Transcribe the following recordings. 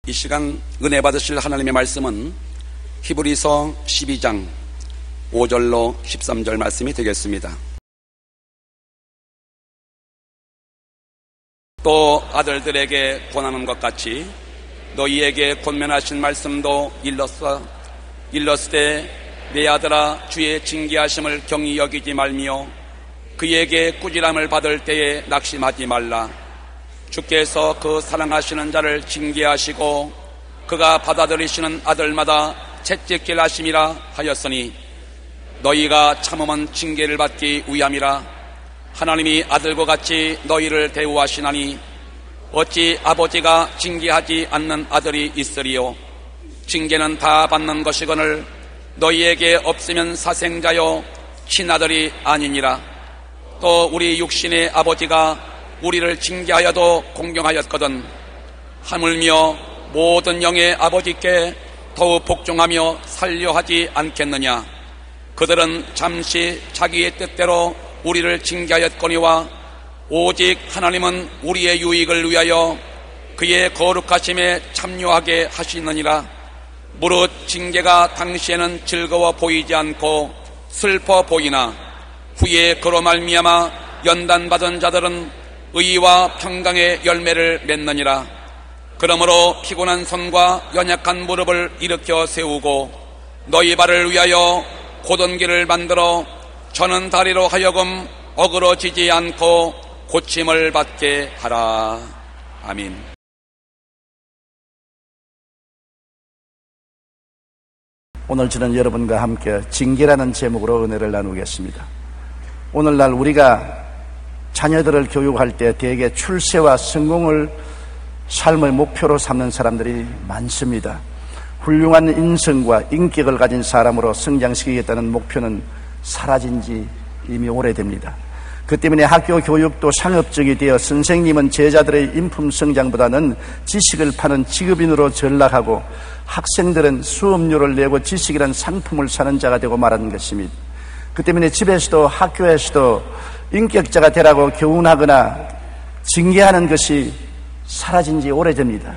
이 시간 은혜 받으실 하나님의 말씀은 히브리서 12장 5절로 13절 말씀이 되겠습니다. 또 아들들에게 권하는 것 같이 너희에게 권면하신 말씀도 일렀으되 내 아들아 주의 징계하심을 경히 여기지 말며 그에게 꾸지람을 받을 때에 낙심하지 말라. 주께서 그 사랑하시는 자를 징계하시고 그가 받아들이시는 아들마다 채찍질 하심이라 하였으니 너희가 참으면 징계를 받기 위함이라. 하나님이 아들과 같이 너희를 대우하시나니 어찌 아버지가 징계하지 않는 아들이 있으리요. 징계는 다 받는 것이거늘 너희에게 없으면 사생자요 친아들이 아니니라. 또 우리 육신의 아버지가 우리를 징계하여도 공경하였거든 하물며 모든 영의 아버지께 더욱 복종하며 살려하지 않겠느냐. 그들은 잠시 자기의 뜻대로 우리를 징계하였거니와 오직 하나님은 우리의 유익을 위하여 그의 거룩하심에 참여하게 하시느니라. 무릇 징계가 당시에는 즐거워 보이지 않고 슬퍼 보이나 후에 그로 말미암아 연단받은 자들은 의와 평강의 열매를 맺느니라. 그러므로 피곤한 손과 연약한 무릎을 일으켜 세우고 너희 발을 위하여 곧은 길을 만들어 저는 다리로 하여금 어그러지지 않고 고침을 받게 하라. 아멘. 오늘 저는 여러분과 함께 징계라는 제목으로 은혜를 나누겠습니다. 오늘날 우리가 자녀들을 교육할 때 대개 출세와 성공을 삶의 목표로 삼는 사람들이 많습니다. 훌륭한 인성과 인격을 가진 사람으로 성장시키겠다는 목표는 사라진 지 이미 오래됩니다. 그 때문에 학교 교육도 상업적이 되어 선생님은 제자들의 인품 성장보다는 지식을 파는 직업인으로 전락하고 학생들은 수업료를 내고 지식이란 상품을 사는 자가 되고 말하는 것입니다. 그 때문에 집에서도 학교에서도 인격자가 되라고 교훈하거나 징계하는 것이 사라진 지 오래됩니다.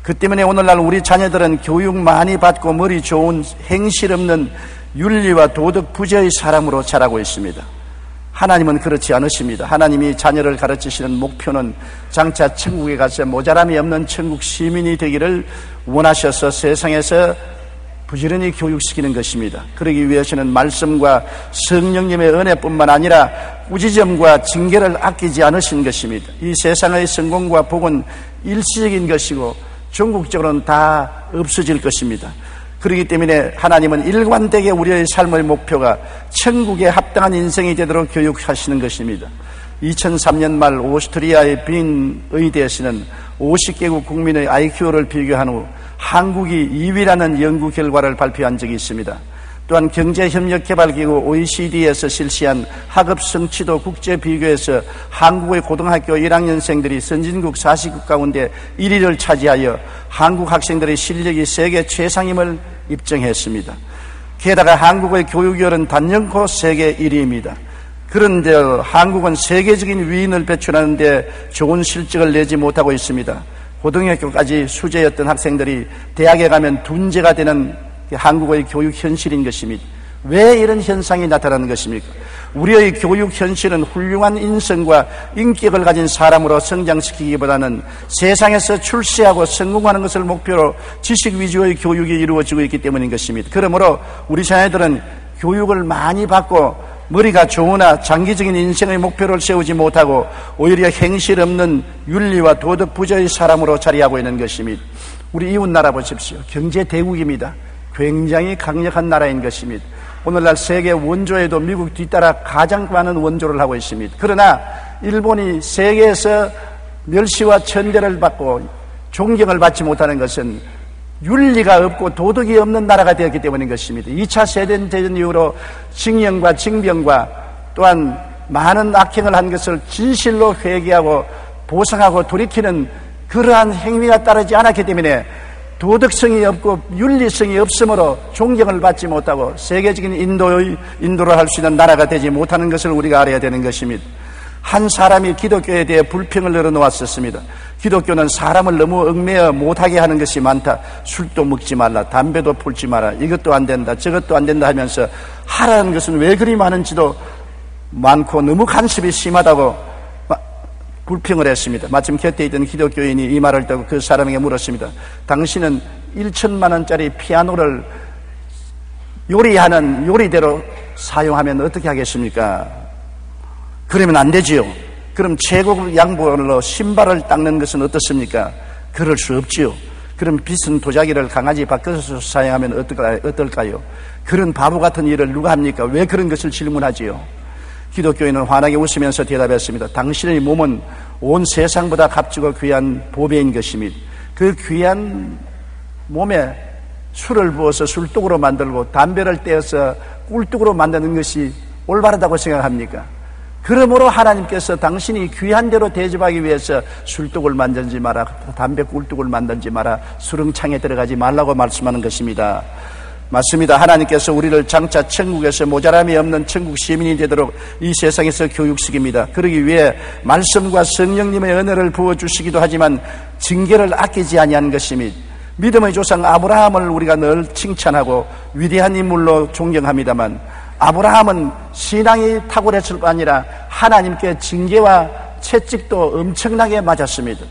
그 때문에 오늘날 우리 자녀들은 교육 많이 받고 머리 좋은 행실 없는 윤리와 도덕 부재의 사람으로 자라고 있습니다. 하나님은 그렇지 않으십니다. 하나님이 자녀를 가르치시는 목표는 장차 천국에 가서 모자람이 없는 천국 시민이 되기를 원하셔서 세상에서 부지런히 교육시키는 것입니다. 그러기 위해서는 말씀과 성령님의 은혜뿐만 아니라 꾸지점과 징계를 아끼지 않으신 것입니다. 이 세상의 성공과 복은 일시적인 것이고 전국적으로는 다 없어질 것입니다. 그렇기 때문에 하나님은 일관되게 우리의 삶의 목표가 천국에 합당한 인생이 되도록 교육하시는 것입니다. 2003년 말 오스트리아의 빈 의대에서는 50개국 국민의 IQ를 비교한 후 한국이 2위라는 연구 결과를 발표한 적이 있습니다. 또한 경제협력개발기구 OECD에서 실시한 학업 성취도 국제 비교에서 한국의 고등학교 1학년생들이 선진국 40국 가운데 1위를 차지하여 한국 학생들의 실력이 세계 최상임을 입증했습니다. 게다가 한국의 교육열은 단연코 세계 1위입니다. 그런데 한국은 세계적인 위인을 배출하는데 좋은 실적을 내지 못하고 있습니다. 고등학교까지 수재였던 학생들이 대학에 가면 둔재가 되는 한국의 교육 현실인 것입니다. 왜 이런 현상이 나타나는 것입니까? 우리의 교육 현실은 훌륭한 인성과 인격을 가진 사람으로 성장시키기보다는 세상에서 출세하고 성공하는 것을 목표로 지식 위주의 교육이 이루어지고 있기 때문인 것입니다. 그러므로 우리 자녀들은 교육을 많이 받고 머리가 좋으나 장기적인 인생의 목표를 세우지 못하고 오히려 행실 없는 윤리와 도덕 부재의 사람으로 자리하고 있는 것입니다. 우리 이웃 나라 보십시오. 경제 대국입니다. 굉장히 강력한 나라인 것입니다. 오늘날 세계 원조에도 미국 뒤따라 가장 많은 원조를 하고 있습니다. 그러나 일본이 세계에서 멸시와 천대를 받고 존경을 받지 못하는 것은 윤리가 없고 도덕이 없는 나라가 되었기 때문인 것입니다. 2차 세계대전 이후로 징용과 징병과 또한 많은 악행을 한 것을 진실로 회개하고 보상하고 돌이키는 그러한 행위가 따르지 않았기 때문에 도덕성이 없고 윤리성이 없으므로 존경을 받지 못하고 세계적인 인도를 할 수 있는 나라가 되지 못하는 것을 우리가 알아야 되는 것입니다. 한 사람이 기독교에 대해 불평을 늘어놓았었습니다. 기독교는 사람을 너무 얽매여 못하게 하는 것이 많다. 술도 먹지 말라, 담배도 풀지 마라, 이것도 안 된다, 저것도 안 된다 하면서 하라는 것은 왜 그리 많은지도 많고 너무 간섭이 심하다고 불평을 했습니다. 마침 곁에 있던 기독교인이 이 말을 듣고 그 사람에게 물었습니다. 당신은 1천만 원짜리 피아노를 요리하는 요리대로 사용하면 어떻게 하겠습니까? 그러면 안 되지요. 그럼 최고급 양보로 신발을 닦는 것은 어떻습니까? 그럴 수 없지요. 그럼 비싼 도자기를 강아지 밖에서 사용하면 어떨까요? 그런 바보 같은 일을 누가 합니까? 왜 그런 것을 질문하지요? 기독교인은 환하게 웃으면서 대답했습니다. 당신의 몸은 온 세상보다 값지고 귀한 보배인 것입니다. 그 귀한 몸에 술을 부어서 술독으로 만들고 담배를 떼어서 꿀독으로 만드는 것이 올바르다고 생각합니까? 그러므로 하나님께서 당신이 귀한 대로 대접하기 위해서 술독을 만들지 마라, 담배 꿀독을 만들지 마라, 수렁창에 들어가지 말라고 말씀하는 것입니다. 맞습니다. 하나님께서 우리를 장차 천국에서 모자람이 없는 천국 시민이 되도록 이 세상에서 교육시킵니다. 그러기 위해 말씀과 성령님의 은혜를 부어주시기도 하지만 징계를 아끼지 아니하는 것입니다. 믿음의 조상 아브라함을 우리가 늘 칭찬하고 위대한 인물로 존경합니다만 아브라함은 신앙이 탁월했을 뿐 아니라 하나님께 징계와 채찍도 엄청나게 맞았습니다.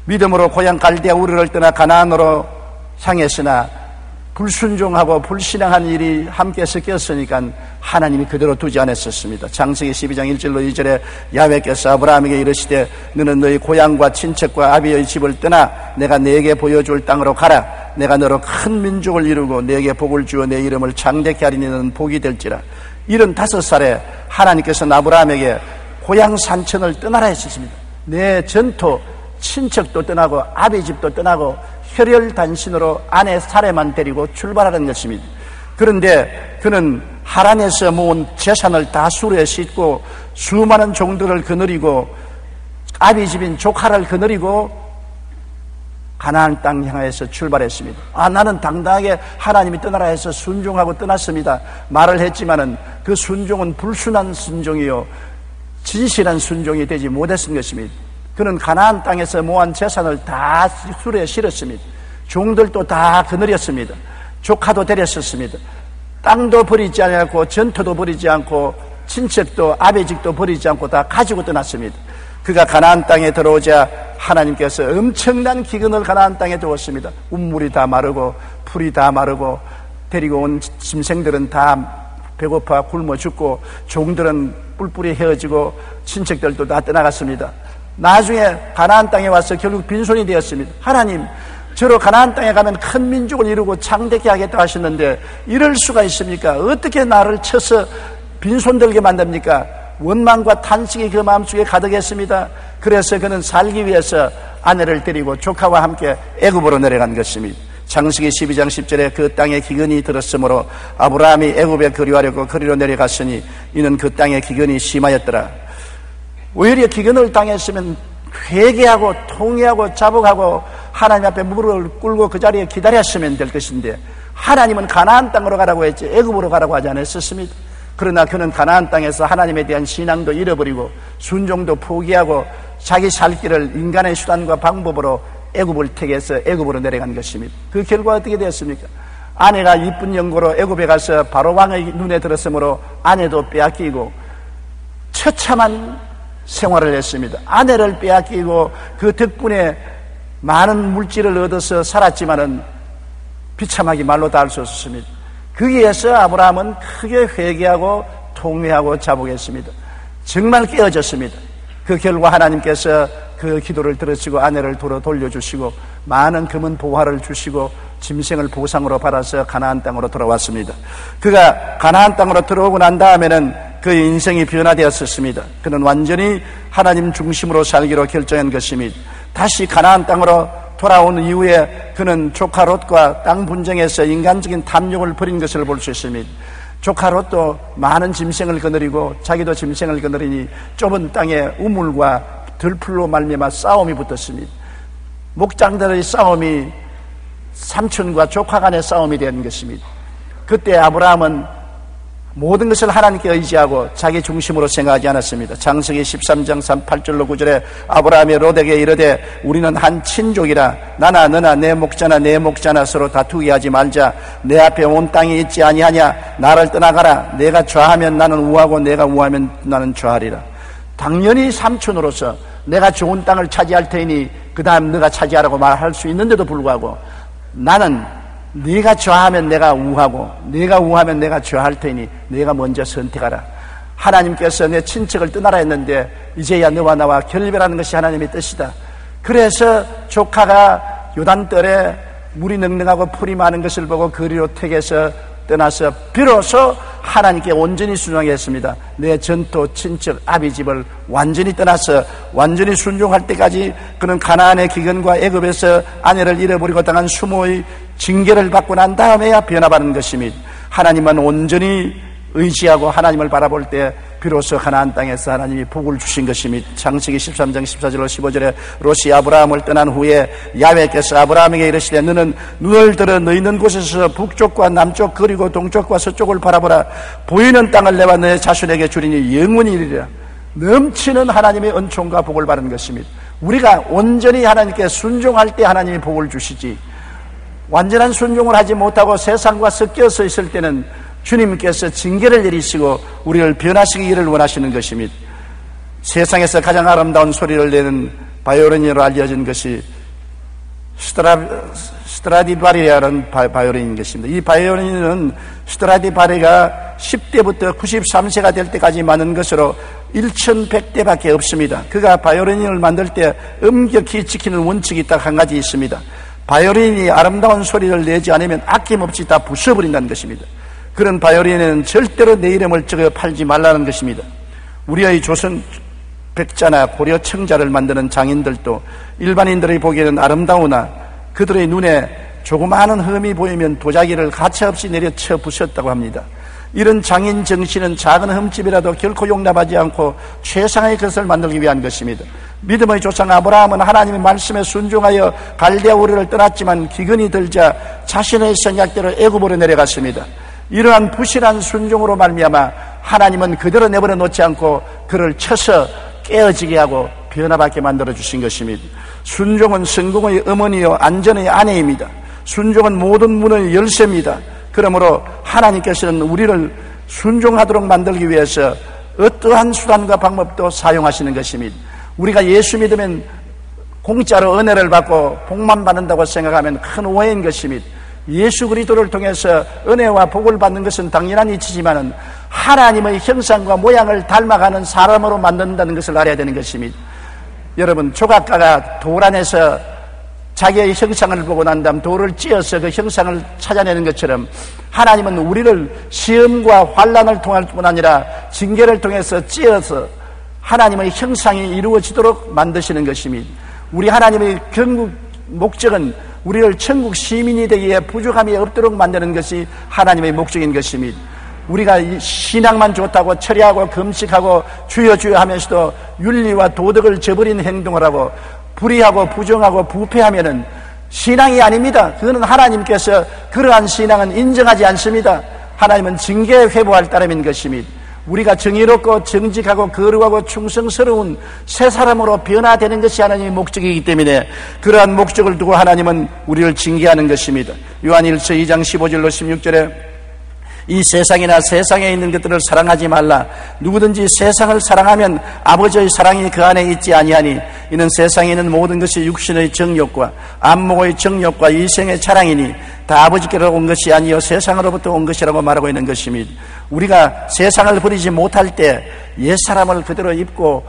믿음으로 고향 갈대아 우르를 떠나 가나안으로 향했으나 불순종하고 불신앙한 일이 함께 섞였으니까 하나님이 그대로 두지 않았었습니다. 창세기 12장 1절로 2절에 야훼께서 아브라함에게 이르시되 너는 너희 고향과 친척과 아비의 집을 떠나 내가 네게 보여줄 땅으로 가라. 내가 너로 큰 민족을 이루고 네게 복을 주어 내 이름을 장대케 하리니 너는 복이 될지라. 75살에 하나님께서 아브라함에게 고향 산천을 떠나라 했습니다. 내 전토 친척도 떠나고 아비 집도 떠나고 혈혈단신으로 아내 사례만 데리고 출발하는 것입니다. 그런데 그는 하란에서 모은 재산을 다 수레에 싣고 수많은 종들을 거느리고 아비 집인 조카를 거느리고 가나안 땅 향해서 출발했습니다. 나는 당당하게 하나님이 떠나라 해서 순종하고 떠났습니다. 말을 했지만은 그 순종은 불순한 순종이요 진실한 순종이 되지 못했던 것입니다. 그는 가나안 땅에서 모은 재산을 다 수레에 실었습니다. 종들도 다 거느렸습니다. 조카도 데렸었습니다. 땅도 버리지 않고 전토도 버리지 않고 친척도 아베직도 버리지 않고 다 가지고 떠났습니다. 그가 가나안 땅에 들어오자 하나님께서 엄청난 기근을 가나안 땅에 주었습니다. 운물이 다 마르고 풀이 다 마르고 데리고 온 짐승들은 다 배고파 굶어 죽고 종들은 뿔뿔이 헤어지고 친척들도 다 떠나갔습니다. 나중에 가나안 땅에 와서 결국 빈손이 되었습니다. 하나님, 저로 가나안 땅에 가면 큰 민족을 이루고 창대케 하겠다 하셨는데 이럴 수가 있습니까? 어떻게 나를 쳐서 빈손들게 만듭니까? 원망과 탄식이 그 마음속에 가득했습니다. 그래서 그는 살기 위해서 아내를 데리고 조카와 함께 애굽으로 내려간 것입니다. 창세기 12장 10절에 그 땅에 기근이 들었으므로 아브라함이 애굽에 거류하려고 거리로 내려갔으니 이는 그 땅에 기근이 심하였더라. 오히려 기근을 당했으면 회개하고 통회하고 자복하고 하나님 앞에 무릎을 꿇고 그 자리에 기다렸으면 될 것인데 하나님은 가나안 땅으로 가라고 했지 애굽으로 가라고 하지 않았었습니다. 그러나 그는 가나안 땅에서 하나님에 대한 신앙도 잃어버리고 순종도 포기하고 자기 살 길을 인간의 수단과 방법으로 애굽을 택해서 애굽으로 내려간 것입니다. 그 결과 어떻게 되었습니까? 아내가 이쁜 연고로 애굽에 가서 바로 왕의 눈에 들었으므로 아내도 빼앗기고 처참한 생활을 했습니다. 아내를 빼앗기고 그 덕분에 많은 물질을 얻어서 살았지만은 비참하게 말로 다 할 수 없었습니다. 거기에서 아브라함은 크게 회개하고 통회하고 자복했습니다. 정말 깨어졌습니다. 그 결과 하나님께서 그 기도를 들으시고 아내를 돌려주시고 많은 금은 보화를 주시고 짐승을 보상으로 받아서 가나안 땅으로 돌아왔습니다. 그가 가나안 땅으로 들어오고 난 다음에는 그의 인생이 변화되었었습니다. 그는 완전히 하나님 중심으로 살기로 결정한 것입니다. 다시 가나안 땅으로 돌아온 이후에 그는 조카 롯과 땅 분쟁에서 인간적인 탐욕을 버린 것을 볼 수 있습니다. 조카 롯도 많은 짐승을 거느리고 자기도 짐승을 거느리니 좁은 땅에 우물과 들풀로 말미암아 싸움이 붙었습니다. 목장들의 싸움이 삼촌과 조카 간의 싸움이 된 것입니다. 그때 아브라함은 모든 것을 하나님께 의지하고 자기 중심으로 생각하지 않았습니다. 창세기 13장 8절로 9절에 아브라함이 롯에게 이르되 우리는 한 친족이라 나나 너나 내 목자나 내 목자나 서로 다투게 하지 말자. 내 앞에 온 땅이 있지 아니하냐. 나를 떠나가라. 내가 좌하면 나는 우하고 내가 우하면 나는 좌하리라. 당연히 삼촌으로서 내가 좋은 땅을 차지할 테니 그 다음 너가 차지하라고 말할 수 있는데도 불구하고 나는 네가 좌하면 내가 우하고 네가 우하면 내가 좌할 테니 네가 먼저 선택하라. 하나님께서 내 친척을 떠나라 했는데 이제야 너와 나와 결별하는 것이 하나님의 뜻이다. 그래서 조카가 요단떨에 물이 넉넉하고 풀이 많은 것을 보고 그리로 택해서 떠나서 비로소 하나님께 온전히 순종하게 했습니다. 내 전토 친척 아비 집을 완전히 떠나서 완전히 순종할 때까지 그는 가나안의 기근과 애굽에서 아내를 잃어버리고 당한 수모의 징계를 받고 난 다음에야 변화받는 것입니다. 하나님만 온전히 의지하고 하나님을 바라볼 때 비로소 가나안 땅에서 하나님이 복을 주신 것입니다. 창세기 13장 14절로 15절에 롯이 아브라함을 떠난 후에 야훼께서 아브라함에게 이르시되 너는 눈을 들어 너 있는 곳에서 북쪽과 남쪽 그리고 동쪽과 서쪽을 바라보라. 보이는 땅을 내가 내 자손에게 주리니 영원히 이르리라. 넘치는 하나님의 은총과 복을 받는 것입니다. 우리가 온전히 하나님께 순종할 때 하나님이 복을 주시지, 완전한 순종을 하지 못하고 세상과 섞여서 있을 때는 주님께서 징계를 내리시고 우리를 변화시키기를 원하시는 것입니다. 세상에서 가장 아름다운 소리를 내는 바이올린으로 알려진 것이 스트라디바리라는 바이올린인 것입니다. 이 바이올린은 스트라디바리가 10대부터 93세가 될 때까지 많은 것으로 1100대밖에 없습니다. 그가 바이올린을 만들 때 엄격히 지키는 원칙이 딱 한 가지 있습니다. 바이올린이 아름다운 소리를 내지 않으면 아낌없이 다 부숴버린다는 것입니다. 그런 바이올린에는 절대로 내 이름을 적어 팔지 말라는 것입니다. 우리의 조선 백자나 고려 청자를 만드는 장인들도 일반인들이 보기에는 아름다우나 그들의 눈에 조그마한 흠이 보이면 도자기를 가차없이 내려쳐 부쉈다고 합니다. 이런 장인 정신은 작은 흠집이라도 결코 용납하지 않고 최상의 것을 만들기 위한 것입니다. 믿음의 조상 아브라함은 하나님의 말씀에 순종하여 갈대아 우르를 떠났지만 기근이 들자 자신의 생각대로 애굽으로 내려갔습니다. 이러한 부실한 순종으로 말미암아 하나님은 그대로 내버려 놓지 않고 그를 쳐서 깨어지게 하고 변화받게 만들어 주신 것입니다. 순종은 성공의 어머니요 안전의 아내입니다. 순종은 모든 문의 열쇠입니다. 그러므로 하나님께서는 우리를 순종하도록 만들기 위해서 어떠한 수단과 방법도 사용하시는 것입니다. 우리가 예수 믿으면 공짜로 은혜를 받고 복만 받는다고 생각하면 큰 오해인 것입니다. 예수 그리스도를 통해서 은혜와 복을 받는 것은 당연한 이치지만은 하나님의 형상과 모양을 닮아가는 사람으로 만든다는 것을 알아야 되는 것입니다. 여러분, 조각가가 돌 안에서 자기의 형상을 보고 난 다음 돌을 찧어서 그 형상을 찾아내는 것처럼 하나님은 우리를 시험과 환난을 통할 뿐 아니라 징계를 통해서 찧어서 하나님의 형상이 이루어지도록 만드시는 것입니다. 우리 하나님의 결국 목적은 우리를 천국 시민이 되기에 부족함이 없도록 만드는 것이 하나님의 목적인 것입니다. 우리가 신앙만 좋다고 철야하고 금식하고 주여 주여 하면서도 윤리와 도덕을 저버린 행동을 하고 불의하고 부정하고 부패하면은 신앙이 아닙니다. 그거는 하나님께서 그러한 신앙은 인정하지 않습니다. 하나님은 징계에 회부할 따름인 것입니다. 우리가 정의롭고 정직하고 거룩하고 충성스러운 새 사람으로 변화되는 것이 하나님의 목적이기 때문에 그러한 목적을 두고 하나님은 우리를 징계하는 것입니다. 요한일서 2장 15절로 16절에 이 세상이나 세상에 있는 것들을 사랑하지 말라. 누구든지 세상을 사랑하면 아버지의 사랑이 그 안에 있지 아니하니 이는 세상에 있는 모든 것이 육신의 정욕과 안목의 정욕과 이생의 자랑이니 다 아버지께로 온 것이 아니요 세상으로부터 온 것이라고 말하고 있는 것입니다. 우리가 세상을 버리지 못할 때 옛사람을 그대로 입고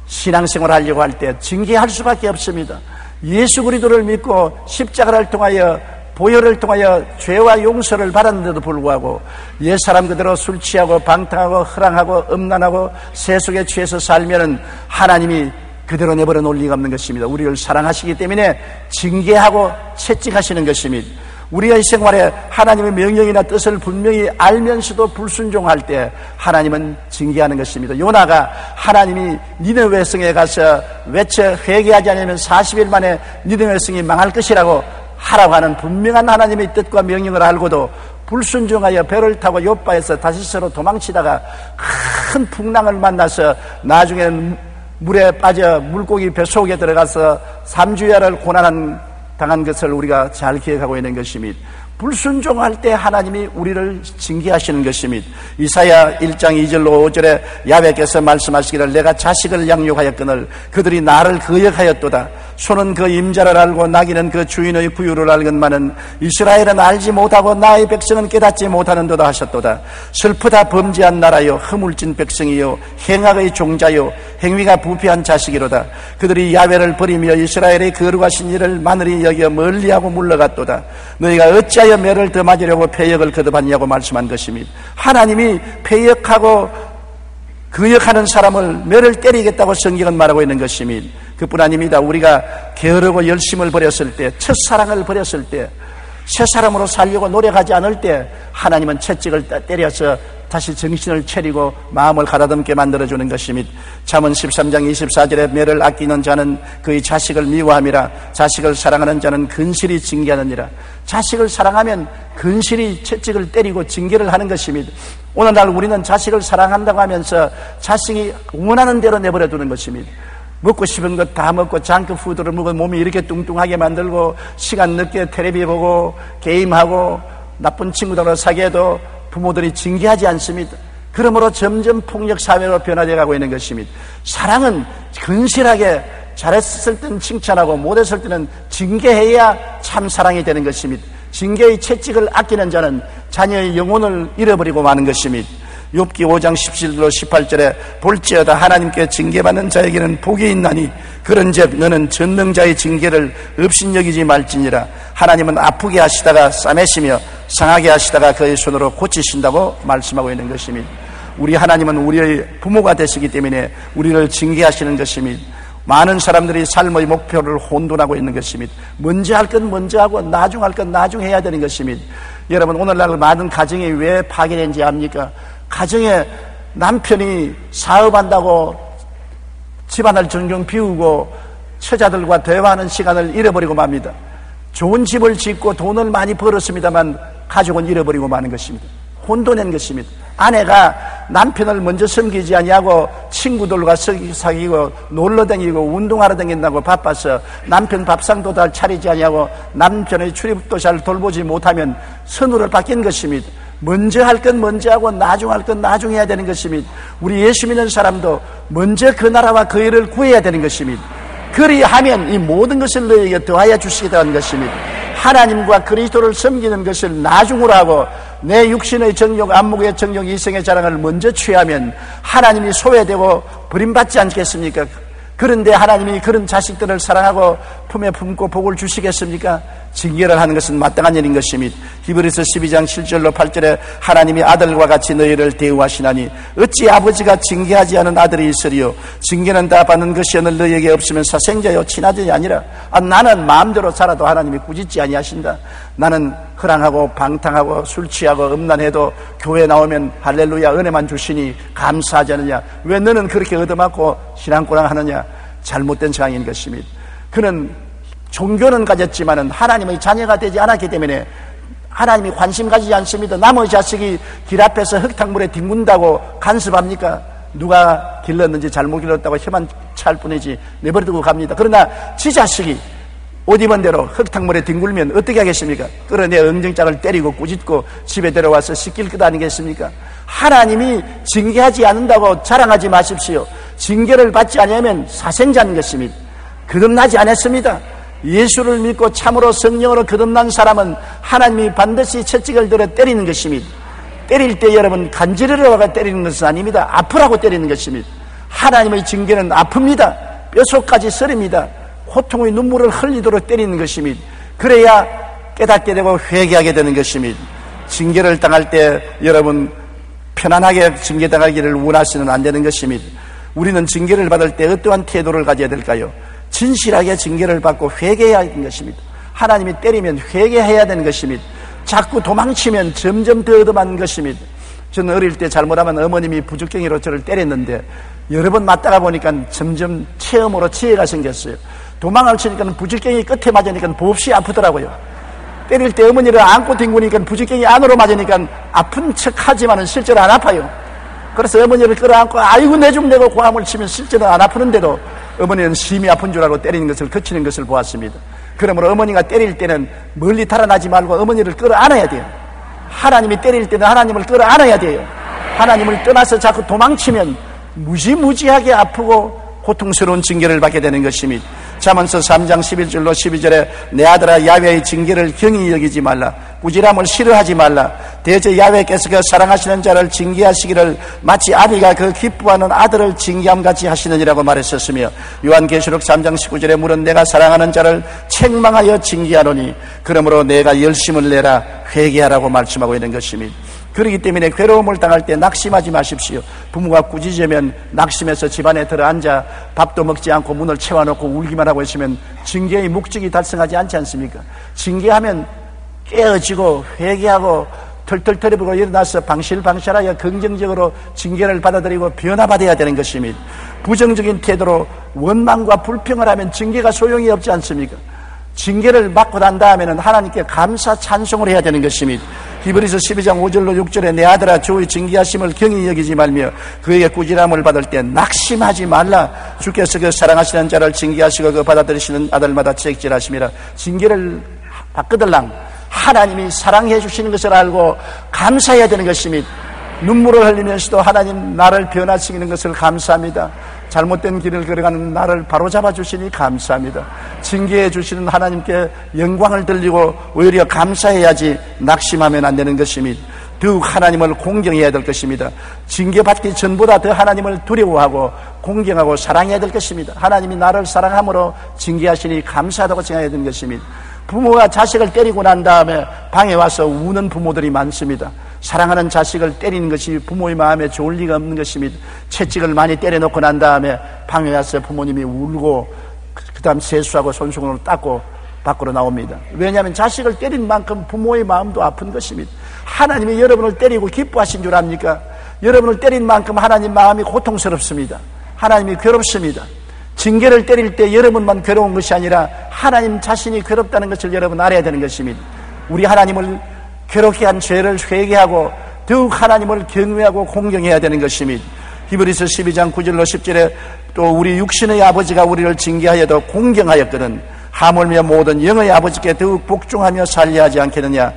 신앙생활을 하려고 할 때 징계할 수밖에 없습니다. 예수 그리스도를 믿고 십자가를 통하여 보혈을 통하여 죄와 용서를 받았는데도 불구하고 옛사람 그대로 술 취하고 방탕하고 허랑하고 음란하고 세속에 취해서 살면은 하나님이 그대로 내버려 놓을 리가 없는 것입니다. 우리를 사랑하시기 때문에 징계하고 채찍하시는 것입니다. 우리의 생활에 하나님의 명령이나 뜻을 분명히 알면서도 불순종할 때 하나님은 징계하는 것입니다. 요나가 하나님이 니느웨 성에 가서 외쳐 회개하지 않으면 40일 만에 니느웨 성이 망할 것이라고 하라고 하는 분명한 하나님의 뜻과 명령을 알고도 불순종하여 배를 타고 욥바에서 다시스로 도망치다가 큰 풍랑을 만나서 나중에는 물에 빠져 물고기 뱃속에 들어가서 3주야를 고난당한 것을 우리가 잘 기억하고 있는 것입니다. 불순종할 때 하나님이 우리를 징계하시는 것입니다. 이사야 1장 2절로 5절에 야훼께서 말씀하시기를 내가 자식을 양육하였거늘 그들이 나를 거역하였도다. 소는 그 임자를 알고 나귀는 그 주인의 부유를 알건만은 이스라엘은 알지 못하고 나의 백성은 깨닫지 못하는도다 하셨도다. 슬프다 범죄한 나라요 허물진 백성이요 행악의 종자요 행위가 부패한 자식이로다. 그들이 야훼를 버리며 이스라엘의 거룩하신 이를 마늘이 여겨 멀리하고 물러갔도다. 너희가 어찌하여 매를 더 맞으려고 패역을 거듭하냐고 말씀한 것입니다. 하나님이 패역하고 거역하는 사람을 매를 때리겠다고 성경은 말하고 있는 것입니다. 그뿐 아닙니다. 우리가 게으르고 열심을 버렸을 때, 첫사랑을 버렸을 때, 새 사람으로 살려고 노력하지 않을 때 하나님은 채찍을 때려서 다시 정신을 차리고 마음을 가다듬게 만들어주는 것입니다. 잠언 13장 24절에 매를 아끼는 자는 그의 자식을 미워함이라 자식을 사랑하는 자는 근실히 징계하느니라. 자식을 사랑하면 근실히 채찍을 때리고 징계를 하는 것입니다. 오늘날 우리는 자식을 사랑한다고 하면서 자식이 원하는 대로 내버려 두는 것입니다. 먹고 싶은 것 다 먹고 장크푸드를 먹어 몸이 이렇게 뚱뚱하게 만들고 시간 늦게 텔레비 보고 게임하고 나쁜 친구들하고 사귀어도 부모들이 징계하지 않습니다. 그러므로 점점 폭력사회로 변화되어 가고 있는 것입니다. 사랑은 근실하게 잘했을 때는 칭찬하고 못했을 때는 징계해야 참 사랑이 되는 것입니다. 징계의 채찍을 아끼는 자는 자녀의 영혼을 잃어버리고 마는 것입니다. 욥기 5장 17절로 18절에 볼지어다 하나님께 징계받는 자에게는 복이 있나니 그런즉 너는 전능자의 징계를 업신여기지 말지니라. 하나님은 아프게 하시다가 싸매시며 상하게 하시다가 그의 손으로 고치신다고 말씀하고 있는 것입니다. 우리 하나님은 우리의 부모가 되시기 때문에 우리를 징계하시는 것입니다. 많은 사람들이 삶의 목표를 혼돈하고 있는 것입니다. 먼저 할 건 먼저 하고 나중 할 건 나중 해야 되는 것입니다. 여러분, 오늘날 많은 가정이 왜 파괴된지 압니까? 가정에 남편이 사업한다고 집안을 정정 비우고 처자들과 대화하는 시간을 잃어버리고 맙니다. 좋은 집을 짓고 돈을 많이 벌었습니다만 가족은 잃어버리고 마는 것입니다. 혼돈된 것입니다. 아내가 남편을 먼저 섬기지 아니하고 친구들과 사귀고 놀러다니고 운동하러 다닌다고 바빠서 남편 밥상도 잘 차리지 아니하고 남편의 출입도 잘 돌보지 못하면 선우를 바뀐 것입니다. 먼저 할 건 먼저 하고 나중 할 건 나중 해야 되는 것입니다. 우리 예수 믿는 사람도 먼저 그 나라와 그 일을 구해야 되는 것입니다. 그리하면 이 모든 것을 너에게 더하여 주시겠다는 것입니다. 하나님과 그리스도를 섬기는 것을 나중으로 하고 내 육신의 정욕, 안목의 정욕, 이생의 자랑을 먼저 취하면 하나님이 소외되고 버림받지 않겠습니까? 그런데 하나님이 그런 자식들을 사랑하고 품에 품고 복을 주시겠습니까? 징계를 하는 것은 마땅한 일인 것입니다. 히브리서 12장 7절로 8절에 하나님이 아들과 같이 너희를 대우하시나니 어찌 아버지가 징계하지 않은 아들이 있으리요? 징계는 다 받는 것이 오늘 너희에게 없으면 사생자요 친아들이 아니라 나는 마음대로 살아도 하나님이 꾸짖지 아니하신다. 나는 허랑하고 방탕하고 술 취하고 음란해도 교회 나오면 할렐루야 은혜만 주시니 감사하지 않느냐? 왜 너는 그렇게 얻어맞고 신앙고랑 하느냐? 잘못된 상황인 것입니다. 그는 종교는 가졌지만은 하나님의 자녀가 되지 않았기 때문에 하나님이 관심 가지지 않습니다. 남의 자식이 길 앞에서 흙탕물에 뒹군다고 간섭합니까? 누가 길렀는지 잘못 길렀다고 혀만 찰 뿐이지 내버려두고 갑니다. 그러나 지 자식이 옷 입은 대로 흙탕물에 뒹굴면 어떻게 하겠습니까? 끌어내 엉덩장을 때리고 꾸짖고 집에 데려와서 씻길 것 아니겠습니까? 하나님이 징계하지 않는다고 자랑하지 마십시오. 징계를 받지 않으면 사생자인 것입니다. 거듭나지 않았습니다. 예수를 믿고 참으로 성령으로 거듭난 사람은 하나님이 반드시 채찍을 들어 때리는 것입니다. 때릴 때 여러분 간지러려고 때리는 것은 아닙니다. 아프라고 때리는 것입니다. 하나님의 징계는 아픕니다. 뼛속까지 썰입니다. 고통의 눈물을 흘리도록 때리는 것입니다. 그래야 깨닫게 되고 회개하게 되는 것입니다. 징계를 당할 때 여러분 편안하게 징계당하기를 원하시는 안 되는 것입니다. 우리는 징계를 받을 때 어떠한 태도를 가져야 될까요? 진실하게 징계를 받고 회개해야 하는 것입니다. 하나님이 때리면 회개해야 되는 것입니다. 자꾸 도망치면 점점 더 얻어맞는 것입니다. 저는 어릴 때 잘못하면 어머님이 부죽경이로 저를 때렸는데 여러 번 맞다가 보니까 점점 체험으로 지혜가 생겼어요. 도망을 치니까 부질갱이 끝에 맞으니까 몹시 아프더라고요. 때릴 때 어머니를 안고 뒹구니까 부질갱이 안으로 맞으니까 아픈 척 하지만은 실제로 안 아파요. 그래서 어머니를 끌어안고 아이고 내 좀 내고 고함을 치면 실제로 안 아프는데도 어머니는 심히 아픈 줄 알고 때리는 것을 그치는 것을 보았습니다. 그러므로 어머니가 때릴 때는 멀리 달아나지 말고 어머니를 끌어안아야 돼요. 하나님이 때릴 때는 하나님을 끌어안아야 돼요. 하나님을 떠나서 자꾸 도망치면 무지무지하게 아프고 고통스러운 징계를 받게 되는 것입니다. 잠언서 3장 11절로 12절에 내 아들아 야훼의 징계를 경히 여기지 말라. 꾸지람을 싫어하지 말라. 대저 야훼께서 그 사랑하시는 자를 징계하시기를 마치 아비가 그 기뻐하는 아들을 징계함같이 하시느니라고 말했었으며 요한계시록 3장 19절에 물은 내가 사랑하는 자를 책망하여 징계하노니 그러므로 내가 열심을 내라 회개하라고 말씀하고 있는 것입니다. 그렇기 때문에 괴로움을 당할 때 낙심하지 마십시오. 부모가 꾸짖으면 낙심해서 집안에 들어앉아 밥도 먹지 않고 문을 채워놓고 울기만 하고 있으면 징계의 목적이 달성하지 않지 않습니까? 징계하면 깨어지고 회개하고 털털 털어보고 일어나서 방실방실하여 긍정적으로 징계를 받아들이고 변화받아야 되는 것입니다. 부정적인 태도로 원망과 불평을 하면 징계가 소용이 없지 않습니까? 징계를 받고 난 다음에는 하나님께 감사 찬송을 해야 되는 것입니다. 히브리서 12장 5절로 6절에 내 아들아 주의 징계하심을 경히 여기지 말며 그에게 꾸지람을 받을 때 낙심하지 말라. 주께서 그 사랑하시는 자를 징계하시고 그 받아들이시는 아들마다 책질하심이라. 징계를 받거들랑 하나님이 사랑해 주시는 것을 알고 감사해야 되는 것입니다. 눈물을 흘리면서도 하나님 나를 변화시키는 것을 감사합니다. 잘못된 길을 걸어가는 나를 바로잡아 주시니 감사합니다. 징계해 주시는 하나님께 영광을 돌리고 오히려 감사해야지 낙심하면 안 되는 것입니다. 더욱 하나님을 공경해야 될 것입니다. 징계받기 전보다 더 하나님을 두려워하고 공경하고 사랑해야 될 것입니다. 하나님이 나를 사랑함으로 징계하시니 감사하다고 생각해야 되는 것입니다. 부모가 자식을 때리고 난 다음에 방에 와서 우는 부모들이 많습니다. 사랑하는 자식을 때리는 것이 부모의 마음에 좋을 리가 없는 것입니다. 채찍을 많이 때려놓고 난 다음에 방에 와서 부모님이 울고 그 다음 세수하고 손수건으로 닦고 밖으로 나옵니다. 왜냐하면 자식을 때린 만큼 부모의 마음도 아픈 것입니다. 하나님이 여러분을 때리고 기뻐하신 줄 압니까? 여러분을 때린 만큼 하나님 마음이 고통스럽습니다. 하나님이 괴롭습니다. 징계를 때릴 때 여러분만 괴로운 것이 아니라 하나님 자신이 괴롭다는 것을 여러분 알아야 되는 것입니다. 우리 하나님을 괴롭게 한 죄를 회개하고 더욱 하나님을 경외하고 공경해야 되는 것입니다. 히브리서 12장 9절로 10절에 또 우리 육신의 아버지가 우리를 징계하여도 공경하였거든 하물며 모든 영의 아버지께 더욱 복종하며 살려 하지 않겠느냐.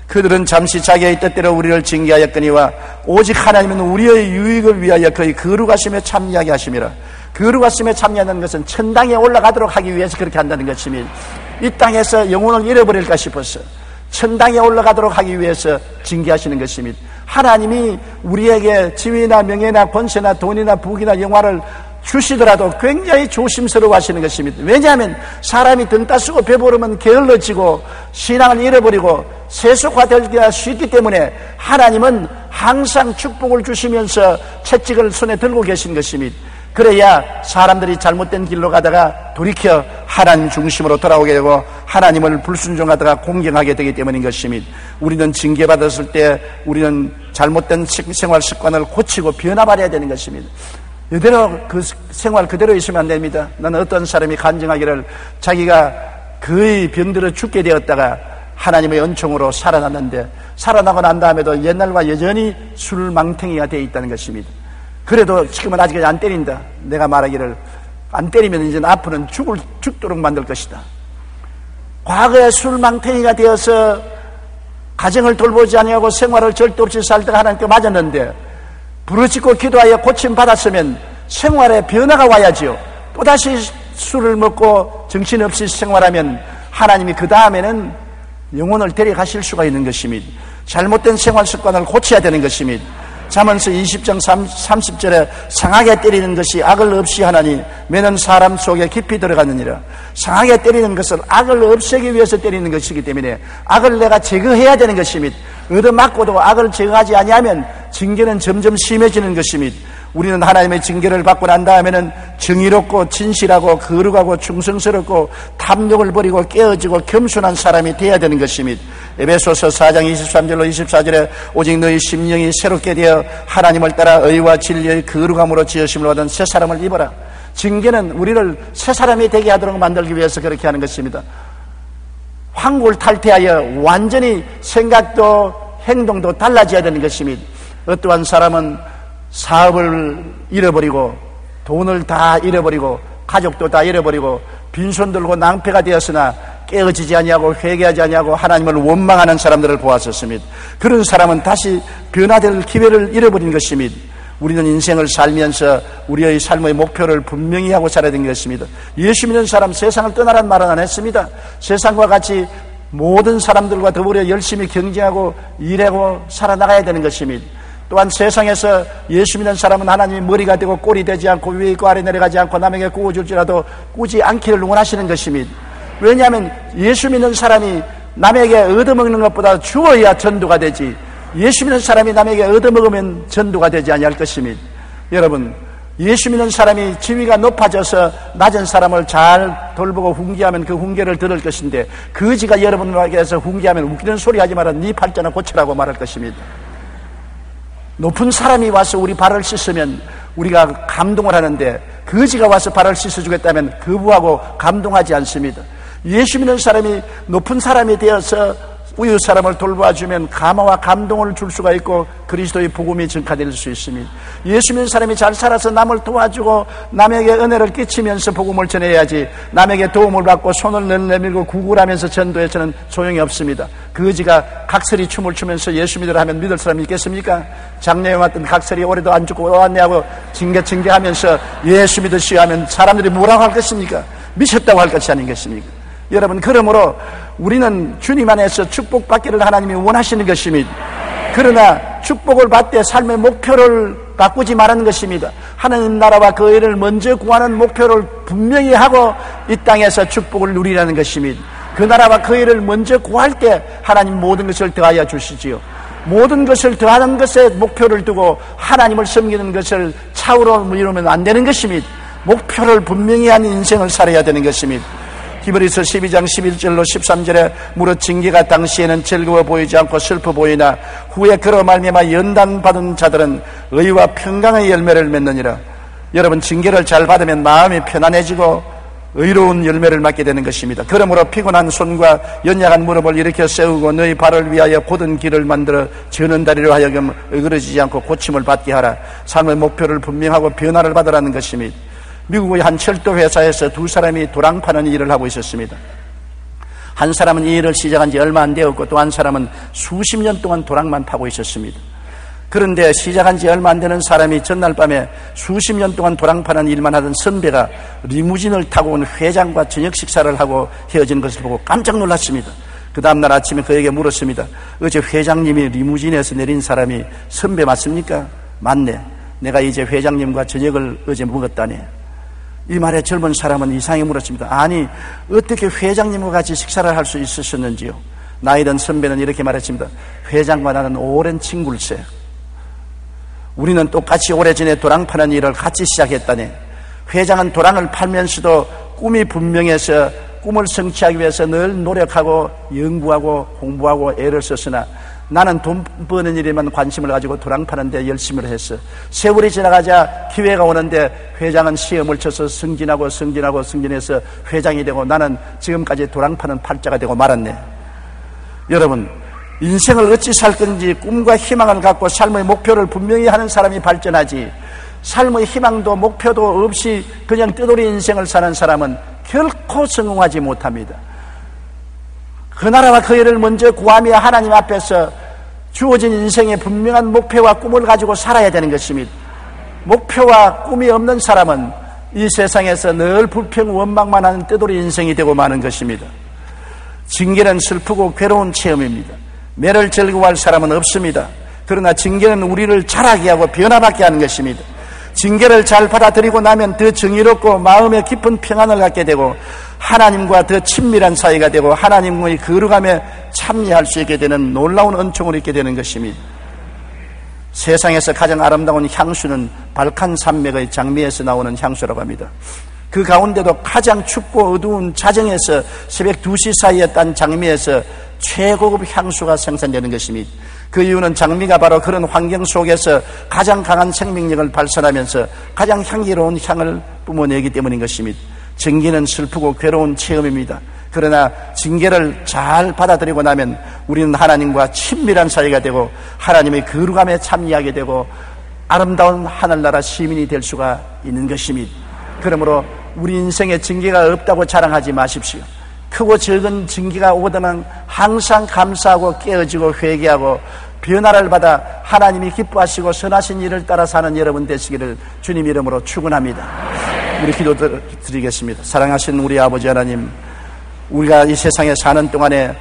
그들은 잠시 자기의 뜻대로 우리를 징계하였거니와 오직 하나님은 우리의 유익을 위하여 그의 거룩하심에 참여하게 하심이라. 거룩하심에 참여하는 것은 천당에 올라가도록 하기 위해서 그렇게 한다는 것입니다. 이 땅에서 영혼을 잃어버릴까 싶어서 천당에 올라가도록 하기 위해서 징계하시는 것입니다. 하나님이 우리에게 지위나 명예나 권세나 돈이나 부귀나 영화를 주시더라도 굉장히 조심스러워 하시는 것입니다. 왜냐하면 사람이 등 따쓰고 배부르면 게을러지고 신앙을 잃어버리고 세속화되기가 쉽기 때문에 하나님은 항상 축복을 주시면서 채찍을 손에 들고 계신 것입니다. 그래야 사람들이 잘못된 길로 가다가 돌이켜 하나님 중심으로 돌아오게 되고 하나님을 불순종하다가 공경하게 되기 때문인 것입니다. 우리는 징계받았을 때 우리는 잘못된 생활 습관을 고치고 변화받아야 되는 것입니다. 이대로 그 생활 그대로 있으면 안 됩니다. 나는 어떤 사람이 간증하기를 자기가 거의 병들어 죽게 되었다가 하나님의 은총으로 살아났는데 살아나고 난 다음에도 옛날과 여전히 술망탱이가 되어 있다는 것입니다. 그래도 지금은 아직 안 때린다. 내가 말하기를 안 때리면 이제 앞으로는 죽도록 만들 것이다. 과거에 술망탱이가 되어서 가정을 돌보지 아니하고 생활을 절도 없이 살다가 하나님께 맞았는데 부르짖고 기도하여 고침받았으면 생활에 변화가 와야지요. 또다시 술을 먹고 정신없이 생활하면 하나님이 그 다음에는 영혼을 데려가실 수가 있는 것입니다. 잘못된 생활 습관을 고쳐야 되는 것입니다. 잠언서 20장 30절에 상하게 때리는 것이 악을 없이 하나니 매는 사람 속에 깊이 들어가느니라. 상하게 때리는 것은 악을 없애기 위해서 때리는 것이기 때문에 악을 내가 제거해야 되는 것입니다. 얻어맞고도 악을 제거하지 아니하면 징계는 점점 심해지는 것입니다. 우리는 하나님의 징계를 받고 난 다음에는 정의롭고 진실하고 거룩하고 충성스럽고 탐욕을 버리고 깨어지고 겸손한 사람이 되어야 되는 것입니다. 에베소서 4장 23절로 24절에 오직 너희 심령이 새롭게 되어 하나님을 따라 의와 진리의 거룩함으로 지으심을 얻은 새 사람을 입어라. 징계는 우리를 새 사람이 되게 하도록 만들기 위해서 그렇게 하는 것입니다. 황골 탈퇴하여 완전히 생각도 행동도 달라져야 되는 것입니다. 어떠한 사람은 사업을 잃어버리고 돈을 다 잃어버리고 가족도 다 잃어버리고 빈손 들고 낭패가 되었으나 깨어지지 아니하고 회개하지 아니하고 하나님을 원망하는 사람들을 보았었습니다. 그런 사람은 다시 변화될 기회를 잃어버린 것입니다. 우리는 인생을 살면서 우리의 삶의 목표를 분명히 하고 살아야 되는 것입니다. 예수 믿는 사람 세상을 떠나란 말은 안 했습니다. 세상과 같이 모든 사람들과 더불어 열심히 경쟁하고 일하고 살아나가야 되는 것입니다. 또한 세상에서 예수 믿는 사람은 하나님이 머리가 되고 꼴이 되지 않고 위에 있고 아래 내려가지 않고 남에게 구워줄지라도 꾸지 않기를 원하시는 것입니다. 왜냐하면 예수 믿는 사람이 남에게 얻어먹는 것보다 주어야 전도가 되지, 예수 믿는 사람이 남에게 얻어먹으면 전도가 되지 아니할 것입니다. 여러분, 예수 믿는 사람이 지위가 높아져서 낮은 사람을 잘 돌보고 훈계하면 그 훈계를 들을 것인데, 거지가 여러분에게서 훈계하면 웃기는 소리 하지 마라, 네 팔자나 고쳐라고 말할 것입니다. 높은 사람이 와서 우리 발을 씻으면 우리가 감동을 하는데, 거지가 와서 발을 씻어주겠다면 거부하고 감동하지 않습니다. 예수 믿는 사람이 높은 사람이 되어서 우유 사람을 돌봐주면 감화와 감동을 줄 수가 있고 그리스도의 복음이 증가될 수 있습니다. 예수 믿는 사람이 잘 살아서 남을 도와주고 남에게 은혜를 끼치면서 복음을 전해야지, 남에게 도움을 받고 손을 내밀고 구걸하면서 전도해서는 소용이 없습니다. 거지가 각설이 춤을 추면서 예수 믿으라 하면 믿을 사람이 있겠습니까? 작년에 왔던 각설이 올해도 안 죽고 왔네 하고 징계하면서 예수 믿으시오 하면 사람들이 뭐라고 할 것입니까? 미쳤다고 할 것이 아닌 것입니까? 여러분, 그러므로 우리는 주님 안에서 축복받기를 하나님이 원하시는 것입니다. 그러나 축복을 받되 삶의 목표를 바꾸지 말라는 것입니다. 하나님 나라와 그 의를 먼저 구하는 목표를 분명히 하고 이 땅에서 축복을 누리라는 것입니다. 그 나라와 그 의를 먼저 구할 때 하나님 모든 것을 더하여 주시지요. 모든 것을 더하는 것에 목표를 두고 하나님을 섬기는 것을 차후로 이루면 안 되는 것입니다. 목표를 분명히 한 인생을 살아야 되는 것입니다. 히브리서 12장 11절로 13절에 무릇 징계가 당시에는 즐거워 보이지 않고 슬퍼 보이나 후에 그로 말미암아 연단받은 자들은 의와 평강의 열매를 맺느니라. 여러분, 징계를 잘 받으면 마음이 편안해지고 의로운 열매를 맺게 되는 것입니다. 그러므로 피곤한 손과 연약한 무릎을 일으켜 세우고 너희 발을 위하여 곧은 길을 만들어 저는 다리로 하여금 어그러지지 않고 고침을 받게 하라. 삶의 목표를 분명하고 변화를 받으라는 것입니다. 미국의 한 철도 회사에서 두 사람이 도랑 파는 일을 하고 있었습니다. 한 사람은 이 일을 시작한 지 얼마 안 되었고 또 한 사람은 수십 년 동안 도랑만 파고 있었습니다. 그런데 시작한 지 얼마 안 되는 사람이 전날 밤에 수십 년 동안 도랑 파는 일만 하던 선배가 리무진을 타고 온 회장과 저녁 식사를 하고 헤어진 것을 보고 깜짝 놀랐습니다. 그 다음날 아침에 그에게 물었습니다. 어제 회장님이 리무진에서 내린 사람이 선배 맞습니까? 맞네. 내가 이제 회장님과 저녁을 어제 먹었다네. 이 말에 젊은 사람은 이상하게 물었습니다. 아니, 어떻게 회장님과 같이 식사를 할 수 있으셨는지요? 나이 든 선배는 이렇게 말했습니다. 회장과 나는 오랜 친구일세. 우리는 똑같이 오래전에 도랑 파는 일을 같이 시작했다네. 회장은 도랑을 팔면서도 꿈이 분명해서 꿈을 성취하기 위해서 늘 노력하고 연구하고 공부하고 애를 썼으나 나는 돈 버는 일에만 관심을 가지고 도랑 파는데 열심히 했어. 세월이 지나가자 기회가 오는데 회장은 시험을 쳐서 승진해서 회장이 되고 나는 지금까지 도랑 파는 팔자가 되고 말았네. 여러분, 인생을 어찌 살 건지 꿈과 희망을 갖고 삶의 목표를 분명히 하는 사람이 발전하지, 삶의 희망도 목표도 없이 그냥 뜨돌이 인생을 사는 사람은 결코 성공하지 못합니다. 그 나라와 그 일을 먼저 구하며 하나님 앞에서 주어진 인생의 분명한 목표와 꿈을 가지고 살아야 되는 것입니다. 목표와 꿈이 없는 사람은 이 세상에서 늘 불평 원망만 하는 뜨돌이 인생이 되고 마는 것입니다. 징계는 슬프고 괴로운 체험입니다. 매를 즐거워할 사람은 없습니다. 그러나 징계는 우리를 자라게 하고 변화받게 하는 것입니다. 징계를 잘 받아들이고 나면 더 정의롭고 마음에 깊은 평안을 갖게 되고 하나님과 더 친밀한 사이가 되고 하나님의 거룩함에 참여할 수 있게 되는 놀라운 은총을 얻게 되는 것입니다. 세상에서 가장 아름다운 향수는 발칸 산맥의 장미에서 나오는 향수라고 합니다. 그 가운데도 가장 춥고 어두운 자정에서 새벽 2시 사이에 딴 장미에서 최고급 향수가 생산되는 것입니다. 그 이유는 장미가 바로 그런 환경 속에서 가장 강한 생명력을 발산하면서 가장 향기로운 향을 뿜어내기 때문인 것입니다. 징계는 슬프고 괴로운 체험입니다. 그러나 징계를 잘 받아들이고 나면 우리는 하나님과 친밀한 사이가 되고 하나님의 거룩함에 참여하게 되고 아름다운 하늘나라 시민이 될 수가 있는 것입니다. 그러므로 우리 인생에 징계가 없다고 자랑하지 마십시오. 크고 적은 징계가 오더만 항상 감사하고 깨어지고 회개하고 변화를 받아 하나님이 기뻐하시고 선하신 일을 따라 사는 여러분 되시기를 주님 이름으로 축원합니다. 우리 기도드리겠습니다. 사랑하신 우리 아버지 하나님, 우리가 이 세상에 사는 동안에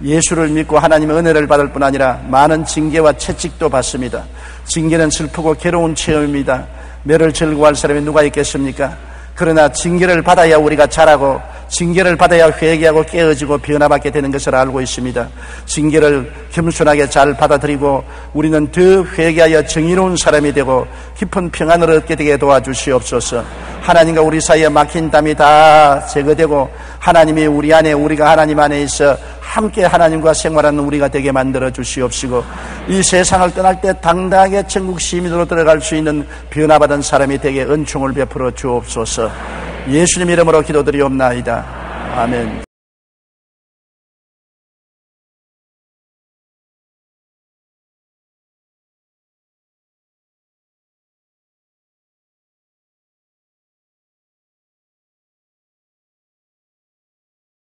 예수를 믿고 하나님의 은혜를 받을 뿐 아니라 많은 징계와 채찍도 받습니다. 징계는 슬프고 괴로운 체험입니다. 매를 즐거워할 사람이 누가 있겠습니까? 그러나 징계를 받아야 우리가 자라고 징계를 받아야 회개하고 깨어지고 변화받게 되는 것을 알고 있습니다. 징계를 겸손하게 잘 받아들이고 우리는 더 회개하여 정의로운 사람이 되고 깊은 평안을 얻게 되게 도와주시옵소서. 하나님과 우리 사이에 막힌 담이 다 제거되고 하나님이 우리 안에, 우리가 하나님 안에 있어 함께 하나님과 생활하는 우리가 되게 만들어 주시옵시고 이 세상을 떠날 때 당당하게 천국 시민으로 들어갈 수 있는 변화받은 사람이 되게 은총을 베풀어 주옵소서. 예수님 이름으로 기도드리옵나이다. 아멘.